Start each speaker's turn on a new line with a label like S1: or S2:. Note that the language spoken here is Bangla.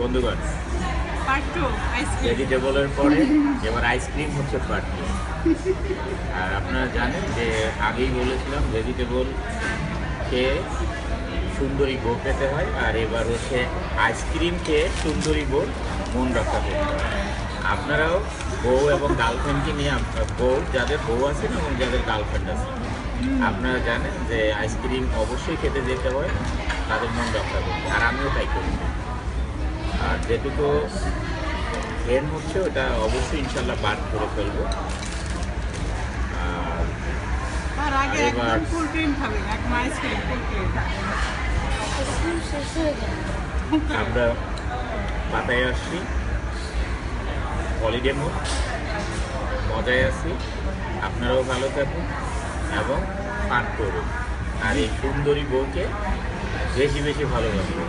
S1: বন্ধুগণ,
S2: পার্ট 2 আইসক্রিম।
S1: ভেজিটেবলের পরে এবার আইসক্রিম হচ্ছে পার্ট 2। আর আপনারা জানেন যে আগেই বলেছিলাম ভেজিটেবল খেয়ে সুন্দরী বউ পেতে হয়, আর এবার হচ্ছে আইসক্রিম খেয়ে সুন্দরী বউ মন রক্ষা করতে হয়। আপনারাও বউ এবং গার্লফ্রেন্ডকে নিয়ে বউ যাদের বউ আছেন এবং যাদের গার্লফ্রেন্ড আছে, আপনারা জানেন যে আইসক্রিম অবশ্যই খেতে যেতে হয় তাদের মন রক্ষা করতে, আর আমিও তাই করি। আর যেটুকু ট্রেন হচ্ছে ওটা অবশ্যই ইনশাল্লাহ বাদ করে ফেলবো। আর
S2: তার আগে
S1: এবার
S2: একদম ফুল ক্রিম খাবে, একদম আইসক্রিম ফুল ক্রিম।
S3: শেষ হয়ে গেল।
S1: আমরা পাতায় আসছি, হলিডে মুড, মজায় আছি। আপনারাও ভালো থাকুন এবং পান করুন, আর এই সুন্দরী বউকে বেশি বেশি ভালোবাসুন।